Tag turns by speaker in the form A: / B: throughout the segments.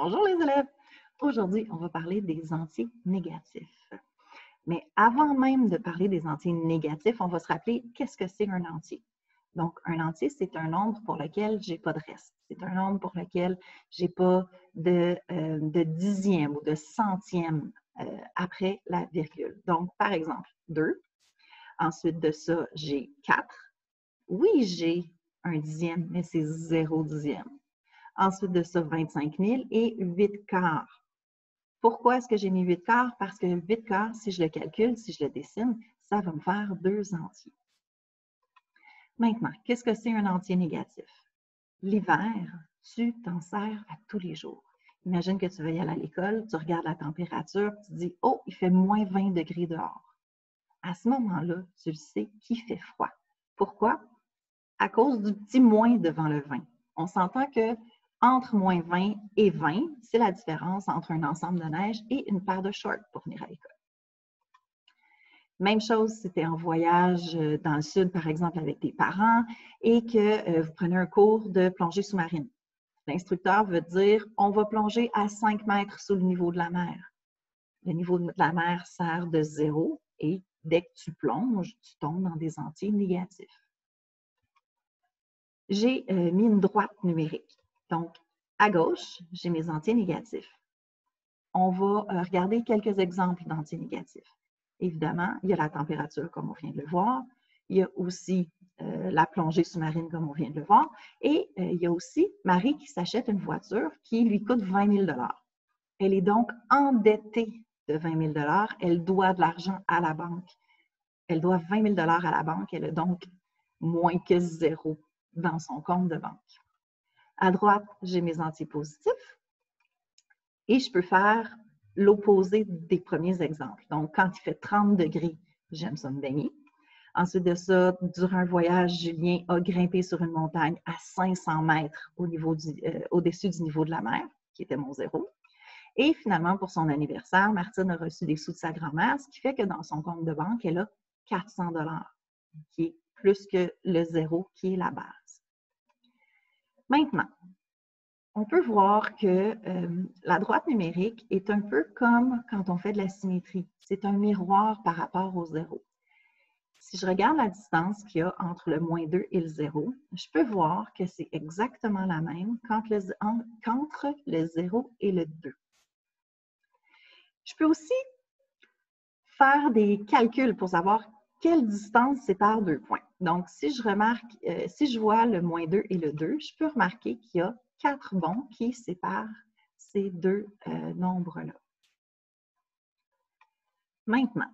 A: Bonjour les élèves! Aujourd'hui, on va parler des entiers négatifs. Mais avant même de parler des entiers négatifs, on va se rappeler qu'est-ce que c'est un entier. Donc, un entier, c'est un nombre pour lequel je n'ai pas de reste. C'est un nombre pour lequel je n'ai pas de dixième ou de centième après la virgule. Donc, par exemple, 2. Ensuite de ça, j'ai 4. Oui, j'ai un dixième, mais c'est 0 dixième. Ensuite de ça, 25 000 et 8 quarts. Pourquoi est-ce que j'ai mis 8 quarts? Parce que 8 quarts, si je le calcule, si je le dessine, ça va me faire 2 entiers. Maintenant, qu'est-ce que c'est un entier négatif? L'hiver, tu t'en sers à tous les jours. Imagine que tu vas y aller à l'école, tu regardes la température, tu te dis « Oh, il fait moins 20 degrés dehors ». À ce moment-là, tu sais qu'il fait froid. Pourquoi? À cause du petit moins devant le 20. On s'entend que entre moins 20 et 20, c'est la différence entre un ensemble de neige et une paire de shorts pour venir à l'école. Même chose si tu es en voyage dans le sud, par exemple, avec tes parents et que vous prenez un cours de plongée sous-marine. L'instructeur veut dire « on va plonger à 5 mètres sous le niveau de la mer ». Le niveau de la mer sert de 0 et dès que tu plonges, tu tombes dans des entiers négatifs. J'ai mis une droite numérique. Donc, à gauche, j'ai mes entiers négatifs. On va regarder quelques exemples d'entiers négatifs. Évidemment, il y a la température, comme on vient de le voir. Il y a aussi la plongée sous-marine, comme on vient de le voir. Et il y a aussi Marie qui s'achète une voiture qui lui coûte 20 000 $. Elle est donc endettée de 20 000 $. Elle doit de l'argent à la banque. Elle doit 20 000 $ à la banque. Elle a donc moins que 0 dans son compte de banque. À droite, j'ai mes entiers positifs et je peux faire l'opposé des premiers exemples. Donc, quand il fait 30 degrés, j'aime ça me baigner. Ensuite de ça, durant un voyage, Julien a grimpé sur une montagne à 500 mètres au-dessus du niveau de la mer, qui était mon 0. Et finalement, pour son anniversaire, Martine a reçu des sous de sa grand-mère, ce qui fait que dans son compte de banque, elle a 400 $, qui est plus que le 0, qui est la base. Maintenant, on peut voir que la droite numérique est un peu comme quand on fait de la symétrie. C'est un miroir par rapport au 0. Si je regarde la distance qu'il y a entre le moins 2 et le 0, je peux voir que c'est exactement la même qu'entre le 0 et le 2. Je peux aussi faire des calculs pour savoir quelle distance sépare deux points. Donc, si je vois le moins 2 et le 2, je peux remarquer qu'il y a 4 bonds qui séparent ces deux nombres-là. Maintenant,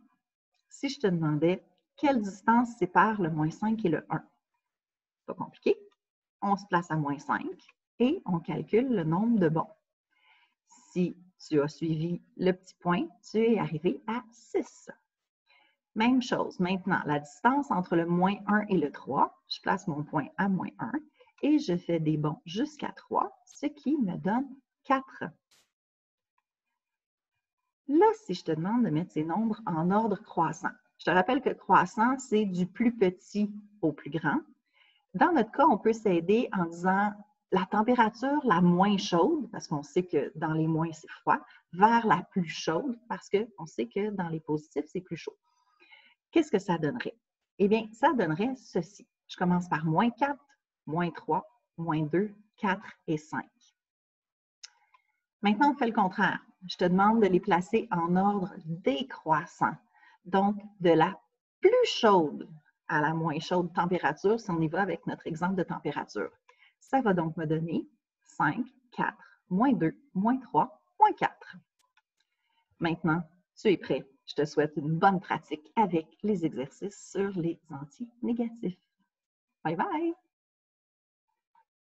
A: si je te demandais quelle distance sépare le moins 5 et le 1, pas compliqué. On se place à moins 5 et on calcule le nombre de bonds. Si tu as suivi le petit point, tu es arrivé à 6. Même chose, maintenant, la distance entre le moins 1 et le 3, je place mon point à moins 1 et je fais des bonds jusqu'à 3, ce qui me donne 4. Là, si je te demande de mettre ces nombres en ordre croissant, je te rappelle que croissant, c'est du plus petit au plus grand. Dans notre cas, on peut s'aider en disant la température la moins chaude, parce qu'on sait que dans les moins, c'est froid, vers la plus chaude, parce qu'on sait que dans les positifs, c'est plus chaud. Qu'est-ce que ça donnerait? Eh bien, ça donnerait ceci. Je commence par moins 4, moins 3, moins 2, 4 et 5. Maintenant, on fait le contraire. Je te demande de les placer en ordre décroissant. Donc, de la plus chaude à la moins chaude température, si on y va avec notre exemple de température. Ça va donc me donner 5, 4, moins 2, moins 3, moins 4. Maintenant, tu es prêt. Je te souhaite une bonne pratique avec les exercices sur les entiers négatifs. Bye bye!